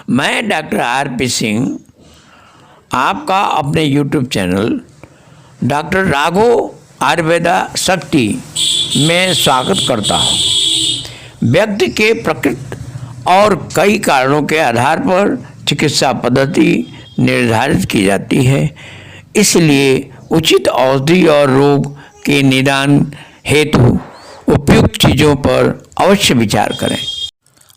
मैं doctor RP. Singh आपका अपने YouTube channel doctor Raghav Ayurveda शक्ति में स्वागत करता हूँ। व्यक्ति के प्रकृति और कई कारणों के आधार पर चिकित्सा पद्धति निर्धारित की जाती है, इसलिए उचित औषधि और रोग के निदान हेतु उपयुक्त चीज़ों पर अवश्य विचार करें।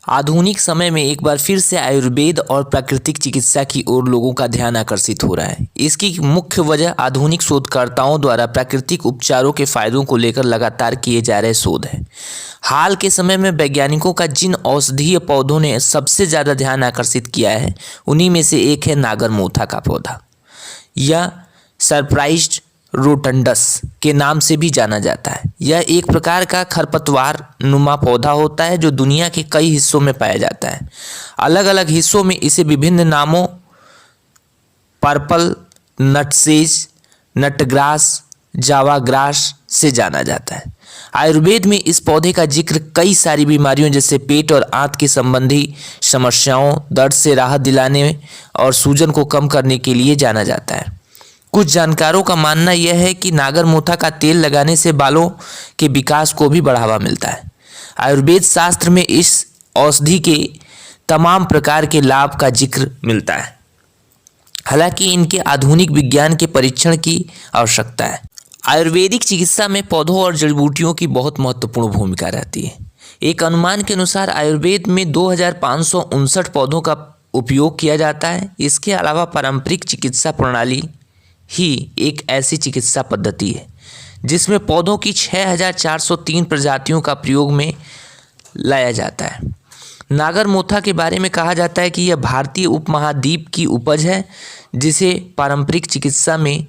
आधुनिक समय में एक बार फिर से आयुर्वेद और प्राकृतिक चिकित्सा की ओर लोगों का ध्यान आकर्षित हो रहा है। इसकी मुख्य वजह आधुनिक शोधकर्ताओं द्वारा प्राकृतिक उपचारों के फायदों को लेकर लगातार किए जा रहे शोध है। हाल के समय में वैज्ञानिकों का जिन औषधीय पौधों ने सबसे ज़्यादा ध्यान आकर्षित किया है, उन्हीं में से एक है नागरमोथा का पौधा। यह सरप्राइज्ड रोटंडस के नाम से भी जाना जाता है। यह एक प्रकार का खरपतवार नुमा पौधा होता है जो दुनिया के कई हिस्सों में पाया जाता है। अलग अलग हिस्सों में इसे विभिन्न नामों पर्पल नटसेज, नटग्रास, जावा ग्रास से जाना जाता है। आयुर्वेद में इस पौधे का जिक्र कई सारी बीमारियों जैसे पेट और आंत के संबंधी समस्याओं, दर्द से राहत दिलाने और सूजन को कम करने के लिए जाना जाता है। कुछ जानकारों का मानना यह है कि नागरमोथा का तेल लगाने से बालों के विकास को भी बढ़ावा मिलता है। आयुर्वेद शास्त्र में इस औषधि के तमाम प्रकार के लाभ का जिक्र मिलता है, हालांकि इनके आधुनिक विज्ञान के परीक्षण की आवश्यकता है। आयुर्वेदिक चिकित्सा में पौधों और जड़ी बूटियों की बहुत महत्वपूर्ण भूमिका रहती है। एक अनुमान के अनुसार आयुर्वेद में 2559 पौधों का उपयोग किया जाता है। इसके अलावा पारंपरिक चिकित्सा प्रणाली ही एक ऐसी चिकित्सा पद्धति है जिसमें पौधों की 6403 प्रजातियों का प्रयोग में लाया जाता है। नागरमोथा के बारे में कहा जाता है कि यह भारतीय उपमहाद्वीप की उपज है, जिसे पारंपरिक चिकित्सा में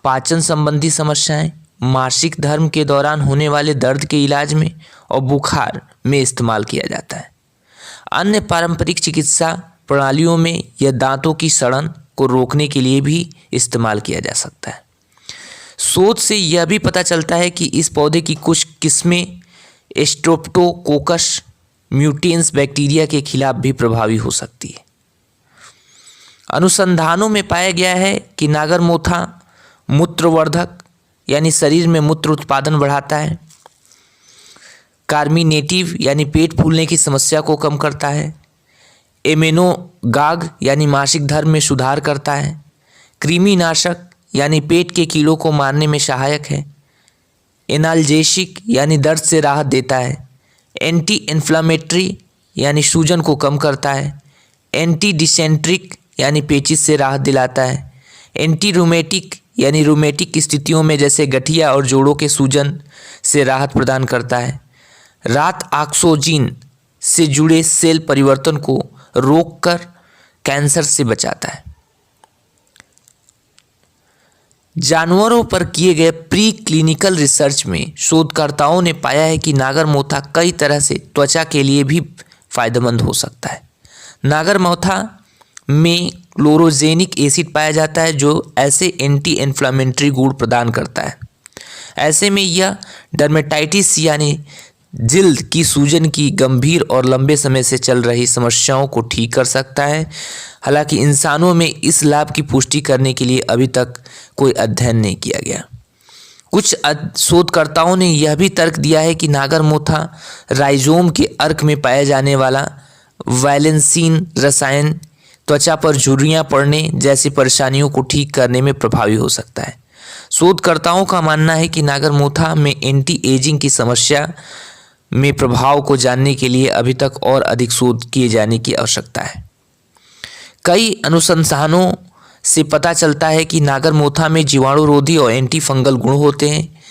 पाचन संबंधी समस्याएं, मासिक धर्म के दौरान होने वाले दर्द के इलाज में और बुखार में इस्तेमाल किया जाता है। अन्य पारंपरिक चिकित्सा प्रणालियों में यह दांतों की सड़न को रोकने के लिए भी इस्तेमाल किया जा सकता है। शोध से यह भी पता चलता है कि इस पौधे की कुछ किस्में स्ट्रेप्टोकोकस म्यूटेंस बैक्टीरिया के खिलाफ भी प्रभावी हो सकती है। अनुसंधानों में पाया गया है कि नागरमोथा मूत्रवर्धक यानी शरीर में मूत्र उत्पादन बढ़ाता है, कार्मिनेटिव यानी पेट फूलने की समस्या को कम करता है, एमेनोगाग यानी मासिक धर्म में सुधार करता है, कृमि नाशक यानी पेट के कीड़ों को मारने में सहायक है, एनाल्जेसिक यानी दर्द से राहत देता है, एंटी इन्फ्लामेटरी यानी सूजन को कम करता है, एंटी डिसेंट्रिक यानी पेचिश से राहत दिलाता है, एंटी रूमेटिक यानी रूमेटिक स्थितियों में जैसे गठिया और जोड़ों के सूजन से राहत प्रदान करता है, रात ऑक्सोजीन से जुड़े सेल परिवर्तन को रोककर कैंसर से बचाता है। जानवरों पर किए गए प्री क्लिनिकल रिसर्च में शोधकर्ताओं ने पाया है कि नागरमोथा कई तरह से त्वचा के लिए भी फायदेमंद हो सकता है। नागरमोथा में क्लोरोजेनिक एसिड पाया जाता है जो ऐसे एंटी इन्फ्लामेटरी गुण प्रदान करता है। ऐसे में यह डर्मेटाइटिस यानी जिल्द की सूजन की गंभीर और लंबे समय से चल रही समस्याओं को ठीक कर सकता है। हालांकि इंसानों में इस लाभ की पुष्टि करने के लिए अभी तक कोई अध्ययन नहीं किया गया। कुछ शोधकर्ताओं ने यह भी तर्क दिया है कि नागरमोथा राइजोम के अर्क में पाया जाने वाला वैलेंसिन रसायन त्वचा पर झुर्रियाँ पड़ने जैसी परेशानियों को ठीक करने में प्रभावी हो सकता है। शोधकर्ताओं का मानना है कि नागरमोथा में एंटी एजिंग की समस्या में प्रभाव को जानने के लिए अभी तक और अधिक शोध किए जाने की आवश्यकता है। कई अनुसंधानों से पता चलता है कि नागरमोथा में जीवाणुरोधी और एंटी फंगल गुण होते हैं।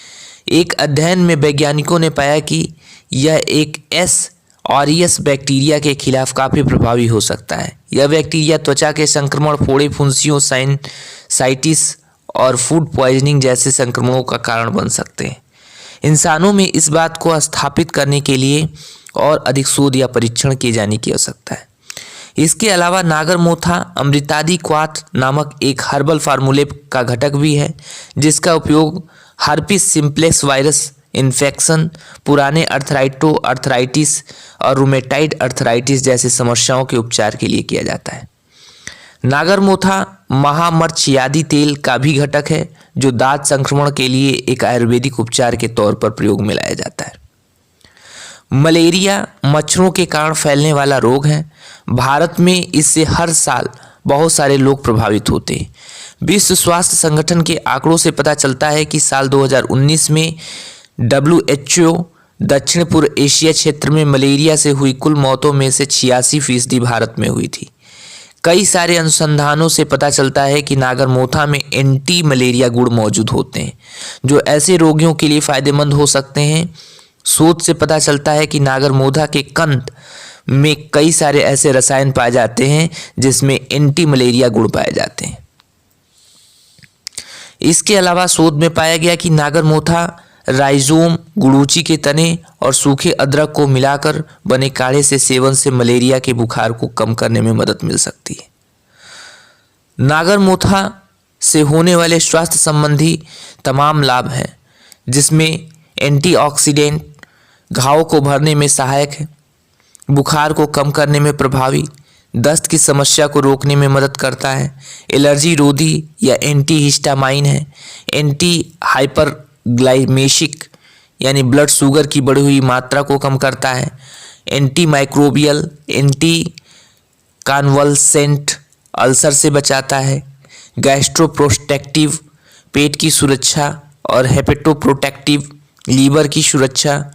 एक अध्ययन में वैज्ञानिकों ने पाया कि यह एक एस ऑरियस बैक्टीरिया के खिलाफ काफ़ी प्रभावी हो सकता है। यह बैक्टीरिया त्वचा के संक्रमण, फोड़े, फुंसियों, साइनसाइटिस और फूड पॉइजनिंग जैसे संक्रमणों का कारण बन सकते हैं। इंसानों में इस बात को स्थापित करने के लिए और अधिक शोध या परीक्षण किए जाने की आवश्यकता है। इसके अलावा नागरमोथा अमृतादि क्वाथ नामक एक हर्बल फार्मूले का घटक भी है, जिसका उपयोग हर्पिस सिम्प्लेक्स वायरस इन्फेक्शन, पुराने अर्थराइटिस और रूमेटाइड अर्थराइटिस जैसी समस्याओं के उपचार के लिए किया जाता है। नागरमोथा महामर्चयादी तेल का भी घटक है जो दांत संक्रमण के लिए एक आयुर्वेदिक उपचार के तौर पर प्रयोग में लाया जाता है। मलेरिया मच्छरों के कारण फैलने वाला रोग है। भारत में इससे हर साल बहुत सारे लोग प्रभावित होते हैं। विश्व स्वास्थ्य संगठन के आंकड़ों से पता चलता है कि साल 2019 में WHO दक्षिण पूर्व एशिया क्षेत्र में मलेरिया से हुई कुल मौतों में से 86% भारत में हुई थी। कई सारे अनुसंधानों से पता चलता है कि नागरमोथा में एंटी मलेरिया गुण मौजूद होते हैं जो ऐसे रोगियों के लिए फायदेमंद हो सकते हैं। शोध से पता चलता है कि नागरमोथा के कंद में कई सारे ऐसे रसायन पाए जाते हैं जिसमें एंटी मलेरिया गुण पाए जाते हैं। इसके अलावा शोध में पाया गया कि नागरमोथा राइजोम, गुड़ूची के तने और सूखे अदरक को मिलाकर बने काढ़े से सेवन से मलेरिया के बुखार को कम करने में मदद मिल सकती है। नागरमोथा से होने वाले स्वास्थ्य संबंधी तमाम लाभ हैं जिसमें एंटीऑक्सीडेंट, घाव को भरने में सहायक है, बुखार को कम करने में प्रभावी, दस्त की समस्या को रोकने में मदद करता है, एलर्जी रोधी या एंटी हिस्टामाइन है, एंटी हाइपरग्लाइमेशिक यानी ब्लड शुगर की बढ़ी हुई मात्रा को कम करता है, एंटी माइक्रोबियल, एंटी कॉन्वल्सेंट, अल्सर से बचाता है, गैस्ट्रोप्रोटेक्टिव, पेट की सुरक्षा और हेपेटोप्रोटेक्टिव, लीवर की सुरक्षा,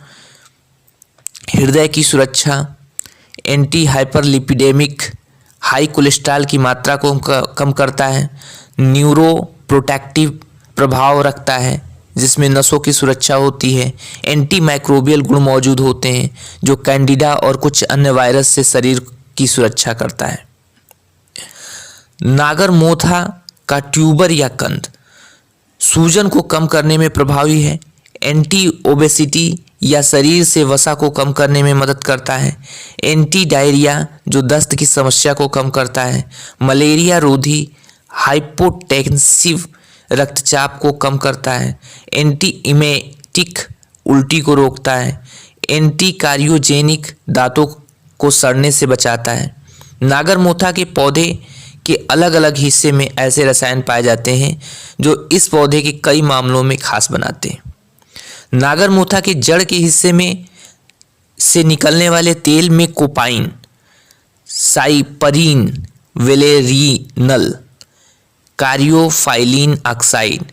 हृदय की सुरक्षा, एंटी हाइपरलिपिडेमिक, हाई कोलेस्ट्रॉल की मात्रा को कम करता है, न्यूरो प्रोटेक्टिव प्रभाव रखता है जिसमें नसों की सुरक्षा होती है, एंटी माइक्रोबियल गुण मौजूद होते हैं जो कैंडिडा और कुछ अन्य वायरस से शरीर की सुरक्षा करता है। नागरमोथा का ट्यूबर या कंद सूजन को कम करने में प्रभावी है, एंटी ओबेसिटी या शरीर से वसा को कम करने में मदद करता है, एंटी डायरिया जो दस्त की समस्या को कम करता है, मलेरिया रोधी, हाइपोटेंसिव रक्तचाप को कम करता है, एंटी इमेटिक उल्टी को रोकता है, एंटी कार्डियोजेनिक दांतों को सड़ने से बचाता है। नागरमोथा के पौधे के अलग अलग हिस्से में ऐसे रसायन पाए जाते हैं जो इस पौधे के कई मामलों में खास बनाते हैं। नागरमोथा के जड़ के हिस्से में से निकलने वाले तेल में कोपाइन, साइपरीन, वेलेरिनल, कार्योफाइलिन ऑक्साइड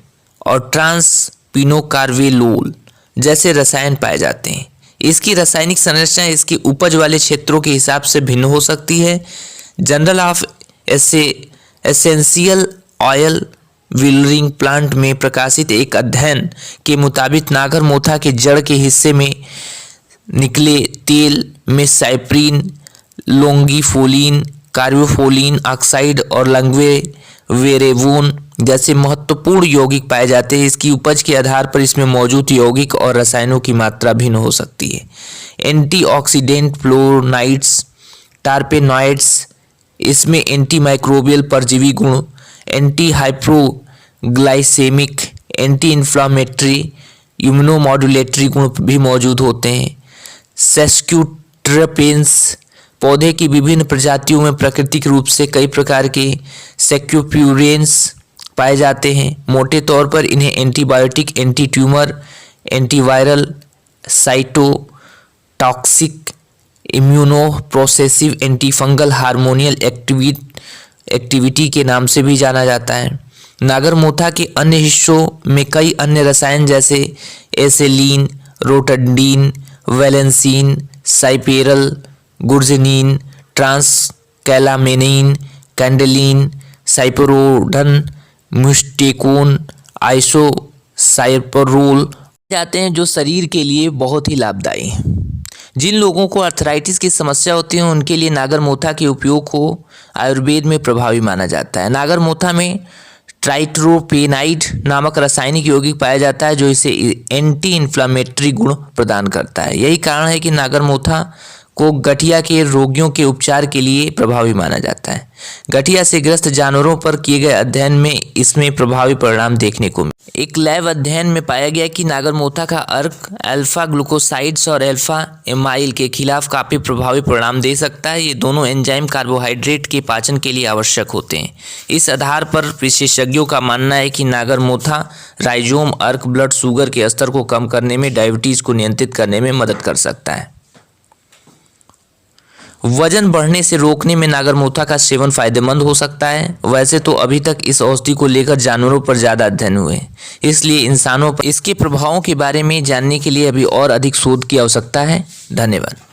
और ट्रांसपिनोकार्वेलोल जैसे रसायन पाए जाते हैं। इसकी रासायनिक संरचना इसकी उपज वाले क्षेत्रों के हिसाब से भिन्न हो सकती है। Journal of essential oil bearing plant में प्रकाशित एक अध्ययन के मुताबिक नागरमोथा के जड़ के हिस्से में निकले तेल में साइप्रीन, लोंगिफोलिन, कार्बोफोलिन ऑक्साइड और लंग्वेरेवोन जैसे महत्वपूर्ण यौगिक पाए जाते हैं। इसकी उपज के आधार पर इसमें मौजूद यौगिक और रसायनों की मात्रा भिन्न हो सकती है। एंटीऑक्सीडेंट, फ्लोराइड्स, टर्पेनॉइड्स, इसमें एंटी माइक्रोबियल परजीवी गुण, एंटी हाइप्रोग्लाइसेमिक, एंटी इन्फ्लामेटरी, इम्यूनोमॉड्यूलेटरी गुण भी मौजूद होते हैं। सेस्क्यूट्रपेन्स, पौधे की विभिन्न प्रजातियों में प्राकृतिक रूप से कई प्रकार के सेक्यूप्यूरेंस पाए जाते हैं। मोटे तौर पर इन्हें antibiotic, anti tumour, antiviral, cytotoxic, immunosuppressive, antifungal, hormonal activity के नाम से भी जाना जाता है। नागरमोथा के अन्य हिस्सों में कई अन्य रसायन जैसे एसेलीन, रोटंडीन, वैलेंसिन, साइपेरल, गुर्जेनिन, ट्रांसकैलामेनिन, कैंडेलिन, साइपरोडन, म्यूस्टेकोन, आइसोसाइपरोल जाते हैं जो शरीर के लिए बहुत ही लाभदायी हैं। जिन लोगों को अर्थराइटिस की समस्या होती है उनके लिए नागरमोथा के उपयोग को आयुर्वेद में प्रभावी माना जाता है। नागरमोथा में ट्राइट्रोपेनाइड नामक रासायनिक यौगिक पाया जाता है जो इसे एंटी इन्फ्लामेटरी गुण प्रदान करता है। यही कारण है कि नागरमोथा को गठिया के रोगियों के उपचार के लिए प्रभावी माना जाता है। गठिया से ग्रस्त जानवरों पर किए गए अध्ययन में इसमें प्रभावी परिणाम देखने को मिले। एक लैब अध्ययन में पाया गया कि नागरमोथा का अर्क अल्फा ग्लूकोसाइड्स और अल्फा एमाइल के खिलाफ काफ़ी प्रभावी परिणाम दे सकता है। ये दोनों एंजाइम कार्बोहाइड्रेट के पाचन के लिए आवश्यक होते हैं। इस आधार पर विशेषज्ञों का मानना है कि नागरमोथा राइजोम अर्क ब्लड शुगर के स्तर को कम करने में, डायबिटीज़ को नियंत्रित करने में मदद कर सकता है। वजन बढ़ने से रोकने में नागरमोथा का सेवन फायदेमंद हो सकता है। वैसे तो अभी तक इस औषधि को लेकर जानवरों पर ज़्यादा अध्ययन हुए, इसलिए इंसानों पर इसके प्रभावों के बारे में जानने के लिए अभी और अधिक शोध की आवश्यकता है। धन्यवाद।